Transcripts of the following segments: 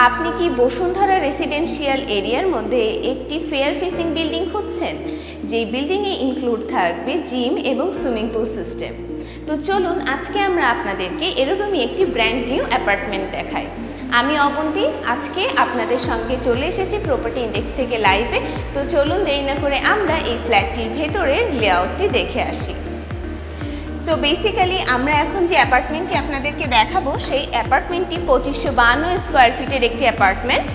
আপনি কি বসুন্ধরা রেসিডেন্সিয়াল এরিয়ার মধ্যে একটি ফেয়ার ফেসিং বিল্ডিং খুঁজছেন, যেই বিল্ডিংয়ে ইনক্লুড থাকবে জিম এবং সুইমিং পুল সিস্টেম? তো চলুন আজকে আমরা আপনাদেরকে এরকমই একটি ব্র্যান্ড নিউ অ্যাপার্টমেন্ট দেখাই। আমি অবন্তী আজকে আপনাদের সঙ্গে চলে এসেছি প্রপার্টি ইন্ডেক্স থেকে লাইভে। তো চলুন দেরি না করে আমরা এই ফ্ল্যাটটির ভেতরের লেআউটটি দেখে আসি। সো বেসিক্যালি আমরা এখন যে অ্যাপার্টমেন্টটি আপনাদেরকে দেখাবো সেই অ্যাপার্টমেন্টটি 2552 স্কোয়ার ফিটের একটি অ্যাপার্টমেন্ট,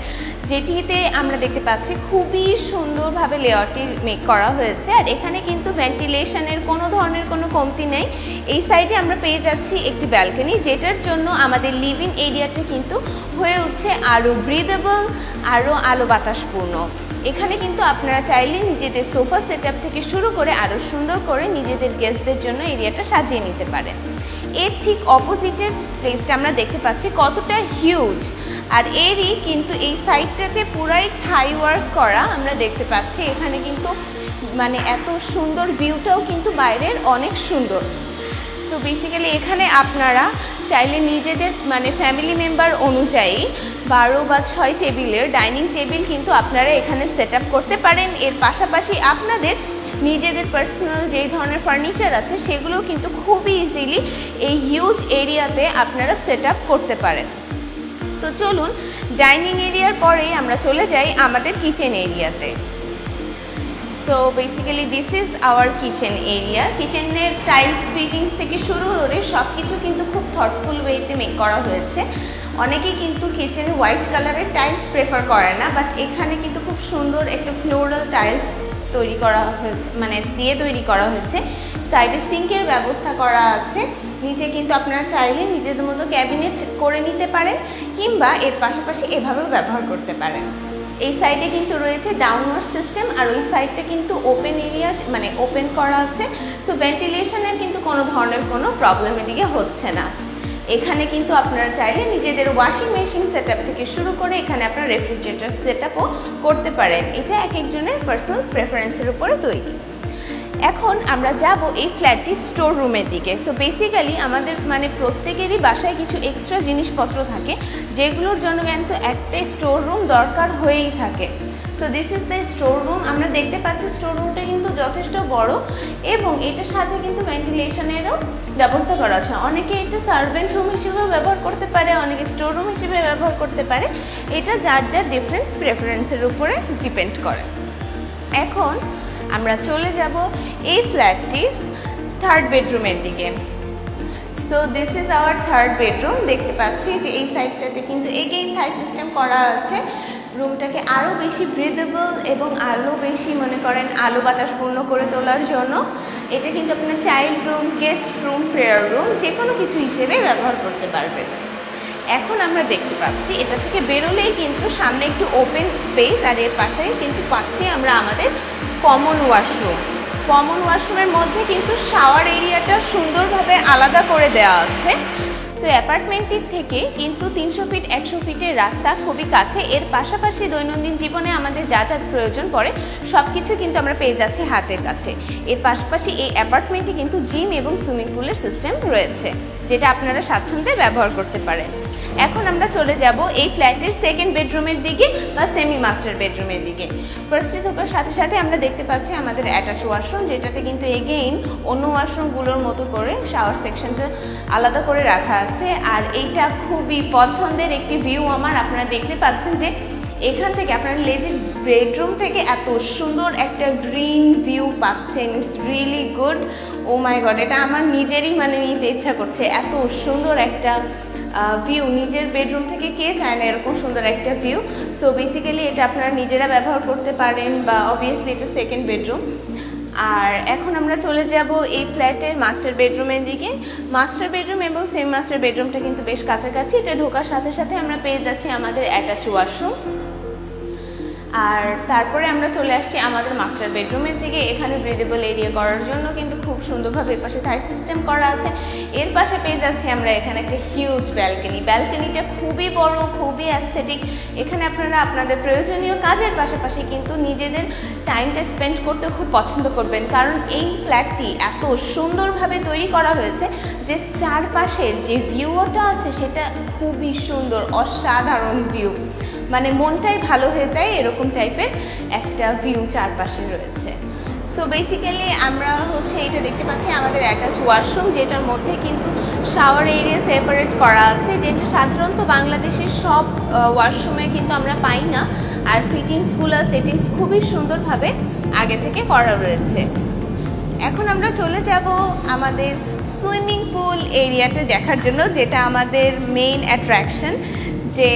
যেটিতে আমরা দেখতে পাচ্ছি খুবই সুন্দরভাবে লেআউটটি মেক করা হয়েছে। আর এখানে কিন্তু ভেন্টিলেশনের কোনো ধরনের কোনো কমতি নেই। এই সাইডে আমরা পেয়ে যাচ্ছি একটি ব্যালকনি, যেটার জন্য আমাদের লিভিং এরিয়াটা কিন্তু হয়ে উঠছে আরও ব্রিদেবল, আরও আলো বাতাসপূর্ণ। এখানে কিন্তু আপনারা চাইলে নিজেদের সোফা সেটআপ থেকে শুরু করে আরও সুন্দর করে নিজেদের গেস্টদের জন্য এরিয়াটা সাজিয়ে নিতে পারেন। এর ঠিক অপোজিটের প্লেসটা আমরা দেখতে পাচ্ছি কতটা হিউজ, আর এরই কিন্তু এই সাইডটাতে পুরাই থাই ওয়ার্ক করা আমরা দেখতে পাচ্ছি। এখানে কিন্তু মানে এত সুন্দর ভিউটাও কিন্তু বাইরের অনেক সুন্দর। সো বেসিক্যালি এখানে আপনারা চাইলে নিজেদের মানে ফ্যামিলি মেম্বার অনুযায়ী 12 বা 6 টেবিলের ডাইনিং টেবিল কিন্তু আপনারা এখানে সেট আপ করতে পারেন। এর পাশাপাশি আপনাদের নিজেদের পার্সোনাল যেই ধরনের ফার্নিচার আছে সেগুলো কিন্তু খুবই ইজিলি এই হিউজ এরিয়াতে আপনারা সেট আপ করতে পারেন। তো চলুন ডাইনিং এরিয়ার পরেই আমরা চলে যাই আমাদের কিচেন এরিয়াতে। So basically this is hour kitchen area. কিচেনের টাইলস ফিটিংস থেকে শুরু করে সব কিছু কিন্তু খুব থটফুল ওয়েতে মেক করা হয়েছে। অনেকেই কিন্তু কিচেনে হোয়াইট কালারের টাইলস প্রেফার করে না, বাট এখানে কিন্তু খুব সুন্দর একটা ফ্লোরাল টাইলস তৈরি করা হয়েছে, মানে দিয়ে তৈরি করা হয়েছে। সাইডে সিঙ্কের ব্যবস্থা করা আছে। নিচে কিন্তু আপনারা চাইলে নিজেদের মতো ক্যাবিনেট করে নিতে পারেন, কিংবা এর পাশাপাশি এভাবেও ব্যবহার করতে পারেন। এই সাইডে কিন্তু রয়েছে ডাউনওয়ার্ড সিস্টেম, আর ওই সাইডটা কিন্তু ওপেন এরিয়া, মানে ওপেন করা আছে। সো ভেন্টিলেশনের কিন্তু কোনো ধরনের কোনো প্রবলেম এদিকে হচ্ছে না। এখানে কিন্তু আপনারা চাইলে নিজেদের ওয়াশিং মেশিন সেটআপ থেকে শুরু করে এখানে আপনারা রেফ্রিজারেটর সেটআপও করতে পারেন। এটা এক একজনের পার্সোনাল প্রেফারেন্সের উপরে তৈরি। এখন আমরা যাব এই ফ্ল্যাটটির স্টোর রুমের দিকে। সো বেসিক্যালি আমাদের মানে প্রত্যেকেরই বাসায় কিছু এক্সট্রা জিনিসপত্র থাকে, যেগুলোর জন্য কিন্তু একটা স্টোর রুম দরকার হয়েই থাকে। So this is the store room. আমরা দেখতে পাচ্ছি স্টোর রুমটা কিন্তু যথেষ্ট বড়, এবং এটার সাথে কিন্তু ভেন্টিলেশনেরও ব্যবস্থা করা আছে। অনেকে এটা সার্ভেন্ট রুম হিসেবেও ব্যবহার করতে পারে, অনেকে স্টোর রুম হিসেবে ব্যবহার করতে পারে। এটা যার যার ডিফারেন্ট প্রেফারেন্সের উপরে ডিপেন্ড করে। এখন আমরা চলে যাব এই ফ্ল্যাটটির থার্ড বেডরুমের দিকে। So this is hour third bedroom. দেখতে পাচ্ছি যে এই সাইডটাতে কিন্তু এগেইন থাই সিস্টেম করা আছে, রুমটাকে আরও বেশি ব্রিদেবল এবং আরও বেশি মনে করেন আলো বাতাসপূর্ণ করে তোলার জন্য। এটা কিন্তু আপনার child room, guest room, prayer room যে কোনো কিছু হিসেবে ব্যবহার করতে পারবেন। এখন আমরা দেখতে পাচ্ছি এটা থেকে বেরোলেই কিন্তু সামনে একটু ওপেন স্পেস, আর এর পাশেই কিন্তু পাচ্ছি আমরা আমাদের কমন ওয়াশরুম। কমন ওয়াশরুমের মধ্যে কিন্তু শাওয়ার এরিয়াটা সুন্দরভাবে আলাদা করে দেওয়া আছে। সো অ্যাপার্টমেন্টটির থেকে কিন্তু 300 ফিট 100 ফিটের রাস্তা খুবই কাছে। এর পাশাপাশি দৈনন্দিন জীবনে আমাদের যা যা প্রয়োজন পড়ে সব কিছু কিন্তু আমরা পেয়ে যাচ্ছি হাতের কাছে। এর পাশাপাশি এই অ্যাপার্টমেন্টে কিন্তু জিম এবং সুইমিং পুলের সিস্টেম রয়েছে, যেটা আপনারা স্বাচ্ছন্দ্যে ব্যবহার করতে পারেন। এখন আমরা চলে যাব এই ফ্ল্যাটের সেকেন্ড বেডরুমের দিকে বা সেমি মাস্টার বেডরুমের দিকে। ফার্স্টে ঢোকার সাথে সাথে আমরা দেখতে পাচ্ছি আমাদের অ্যাটাচ ওয়াশরুম, যেটাতে কিন্তু এগেইন অন্য ওয়াশরুমগুলোর মতো করে শাওয়ার সেকশনটা আলাদা করে রাখা আছে। আর এইটা খুবই পছন্দের একটি ভিউ আমার। আপনারা দেখতে পাচ্ছেন যে এখান থেকে আপনার লেজির বেডরুম থেকে এত সুন্দর একটা গ্রিন ভিউ পাচ্ছেন। It's really good. Oh my God, এটা আমার নিজেরই মানে নিতে ইচ্ছা করছে। এত সুন্দর একটা ভিউ, নিজের বেডরুম থেকে কে চায় না এরকম সুন্দর একটা ভিউ। সো বেসিক্যালি এটা আপনারা নিজেরা ব্যবহার করতে পারেন, বা অবভিয়াসলি এটা সেকেন্ড বেডরুম। আর এখন আমরা চলে যাব এই ফ্ল্যাটের মাস্টার বেডরুমের দিকে। মাস্টার বেডরুম এবং সেমি মাস্টার বেডরুমটা কিন্তু বেশ কাছাকাছি। এটা ঢোকার সাথে সাথে আমরা পেয়ে যাচ্ছি আমাদের অ্যাটাচ ওয়াশরুম। আর তারপরে আমরা চলে আসছি আমাদের মাস্টার বেডরুমের দিকে। এখানে ব্রিদেবল এরিয়া করার জন্য কিন্তু খুব সুন্দরভাবে এর পাশে থাই সিস্টেম করা আছে। এর পাশে পেয়ে যাচ্ছি আমরা এখানে একটা হিউজ ব্যালকনি। ব্যালকনিটা খুবই বড়, খুবই অ্যাস্থেটিক। এখানে আপনারা আপনাদের প্রয়োজনীয় কাজের পাশাপাশি কিন্তু নিজেদের টাইমটা স্পেন্ড করতে খুব পছন্দ করবেন, কারণ এই ফ্ল্যাটটি এত সুন্দরভাবে তৈরি করা হয়েছে যে চারপাশের যে ভিউটা আছে সেটা খুবই সুন্দর, অসাধারণ ভিউ, মানে মনটাই ভালো হয়ে যায় এরকম টাইপের একটা ভিউ চারপাশে রয়েছে। সো বেসিক্যালি আমরা এটা দেখতে পাচ্ছি আমাদের অ্যাটাচ ওয়াশরুম, যেটার মধ্যে কিন্তু শাওয়ার এরিয়া সেপারেট করা আছে, যেটা সাধারণত বাংলাদেশের সব ওয়াশরুমে কিন্তু আমরা পাই না। আর ফিটিংসগুলো সেটিংস খুবই সুন্দরভাবে আগে থেকে করা রয়েছে। এখন আমরা চলে যাব আমাদের সুইমিং পুল এরিয়াটা দেখার জন্য, যেটা আমাদের মেইন অ্যাট্রাকশন, যে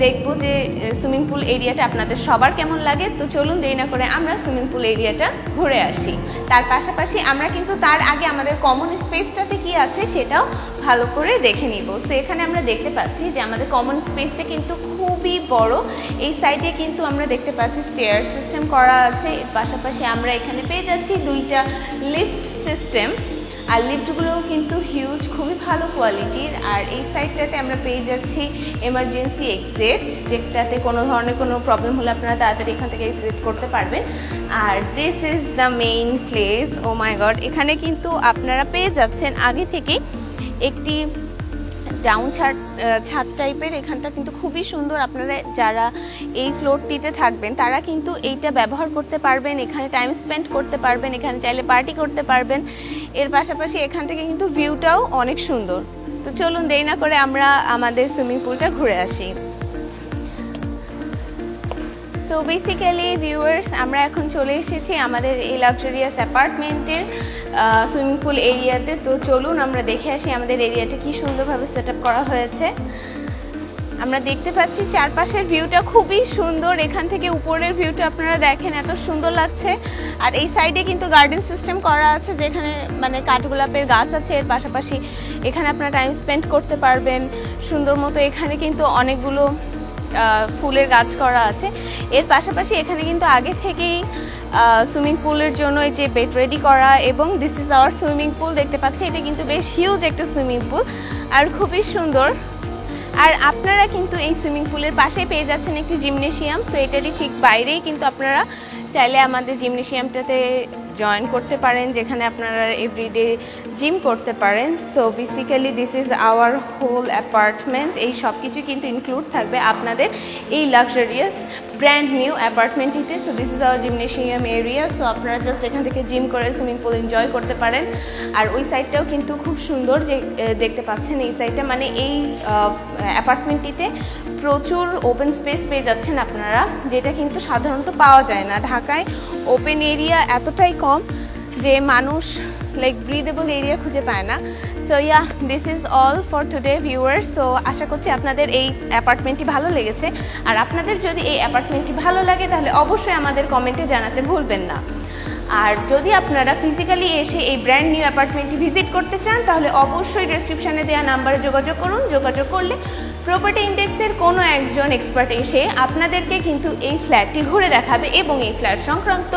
দেখবো যে সুইমিং পুল এরিয়াটা আপনাদের সবার কেমন লাগে। তো চলুন দেরি না করে আমরা সুইমিং পুল এরিয়াটা ঘুরে আসি। তার পাশাপাশি আমরা কিন্তু তার আগে আমাদের কমন স্পেসটাতে কি আছে সেটাও ভালো করে দেখে নিব। সো এখানে আমরা দেখতে পাচ্ছি যে আমাদের কমন স্পেসটা কিন্তু খুবই বড়। এই সাইডে কিন্তু আমরা দেখতে পাচ্ছি স্টেয়ার সিস্টেম করা আছে, এর পাশাপাশি আমরা এখানে পেয়ে যাচ্ছি 2টা লিফট সিস্টেম, আর লিফটগুলোও কিন্তু হিউজ, খুবই ভালো কোয়ালিটির। আর এই সাইডটাতে আমরা পেয়ে যাচ্ছি এমার্জেন্সি এক্সিট, যেটাতে কোনো ধরনের কোনো প্রবলেম হলে আপনারা তাড়াতাড়ি এখান থেকে এক্সিট করতে পারবেন। আর this is the main place. Oh my god, এখানে কিন্তু আপনারা পেয়ে যাচ্ছেন আগে থেকে একটি ডাউন ছাদ টাইপের। এখানটা কিন্তু খুবই সুন্দর। আপনারা যারা এই ফ্লোরটিতে থাকবেন তারা কিন্তু এইটা ব্যবহার করতে পারবেন, এখানে টাইম স্পেন্ড করতে পারবেন, এখানে চাইলে পার্টি করতে পারবেন। এর পাশাপাশি এখান থেকে কিন্তু ভিউটাও অনেক সুন্দর। তো চলুন দেরি না করে আমরা আমাদের সুইমিং পুলটা ঘুরে আসি। সো বেসিক্যালি ভিউয়ার্স, আমরা এখন চলে এসেছি আমাদের এই লাক্সারিয়াস অ্যাপার্টমেন্টের সুইমিং পুল এরিয়াতে। তো চলুন আমরা দেখে আসি আমাদের এরিয়াটা কি সুন্দরভাবে সেট আপ করা হয়েছে। আমরা দেখতে পাচ্ছি চারপাশের ভিউটা খুবই সুন্দর। এখান থেকে উপরের ভিউটা আপনারা দেখেন, এত সুন্দর লাগছে। আর এই সাইডে কিন্তু গার্ডেন সিস্টেম করা আছে, যেখানে মানে কাঠগোলাপের গাছ আছে। এর পাশাপাশি এখানে আপনারা টাইম স্পেন্ড করতে পারবেন সুন্দর মতো। এখানে কিন্তু অনেকগুলো ফুলের গাছ করা আছে। এর পাশাপাশি এখানে কিন্তু আগে থেকেই সুইমিং পুলের জন্য এই যে বেড রেডি করা, এবং this is hour swimming pool. দেখতে পাচ্ছি এটা কিন্তু বেশ হিউজ একটা সুইমিং পুল আর খুবই সুন্দর। আর আপনারা কিন্তু এই সুইমিং পুলের পাশে পেয়ে যাচ্ছেন একটি জিমনেশিয়াম। সো এটারই ঠিক বাইরেই কিন্তু আপনারা চাইলে আমাদের জিমনেশিয়ামটাতে জয়েন করতে পারেন, যেখানে আপনারা এভরিডে জিম করতে পারেন। So basically this is our whole apartment. এই সব কিছু কিন্তু ইনক্লুড থাকবে আপনাদের এই লাক্সারিয়াস ব্র্যান্ড নিউ অ্যাপার্টমেন্টটিতে। So this is our gymnasium area. So আপনারা জাস্ট এখান থেকে জিম করে সুইমিং পুল এনজয় করতে পারেন। আর ওই সাইডটাও কিন্তু খুব সুন্দর, যে দেখতে পাচ্ছেন এই সাইডটা, মানে এই অ্যাপার্টমেন্টটিতে প্রচুর ওপেন স্পেস পেয়ে যাচ্ছেন আপনারা, যেটা কিন্তু সাধারণত পাওয়া যায় না। ঢাকায় ওপেন এরিয়া এতটাই কম যে মানুষ ব্রিদেবল এরিয়া খুঁজে পায় না। So yeah, this is all for today viewers. So আশা করছি আপনাদের এই অ্যাপার্টমেন্টটি ভালো লেগেছে। আর আপনাদের যদি এই অ্যাপার্টমেন্টটি ভালো লাগে তাহলে অবশ্যই আমাদের কমেন্টে জানাতে ভুলবেন না। আর যদি আপনারা ফিজিক্যালি এসে এই ব্র্যান্ড নিউ অ্যাপার্টমেন্টটি ভিজিট করতে চান তাহলে অবশ্যই ডেসক্রিপশানে দেওয়া নাম্বারে যোগাযোগ করুন। যোগাযোগ করলে প্রপার্টি ইন্ডেক্সের কোনো একজন এক্সপার্ট এসে আপনাদেরকে কিন্তু এই ফ্ল্যাটটি ঘুরে দেখাবে এবং এই ফ্ল্যাট সংক্রান্ত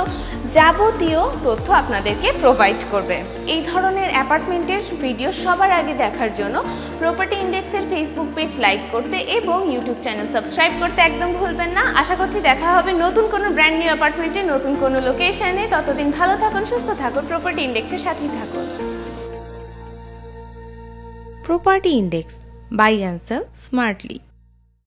যাবতীয় তথ্য আপনাদেরকে প্রোভাইড করবে। এই ধরনের অ্যাপার্টমেন্টের ভিডিও সবার আগে দেখার জন্য প্রপার্টি ইন্ডেক্সের ফেসবুক পেজ লাইক করতে এবং ইউটিউব চ্যানেল সাবস্ক্রাইব করতে একদম ভুলবেন না। আশা করছি দেখা হবে নতুন কোনো ব্র্যান্ড নিউ অ্যাপার্টমেন্টে, নতুন কোনো লোকেশনে। ততদিন ভালো থাকুন, সুস্থ থাকুন, প্রপার্টি ইন্ডেক্সের সাথেই থাকুন। Property Index. Buy and sell smartly.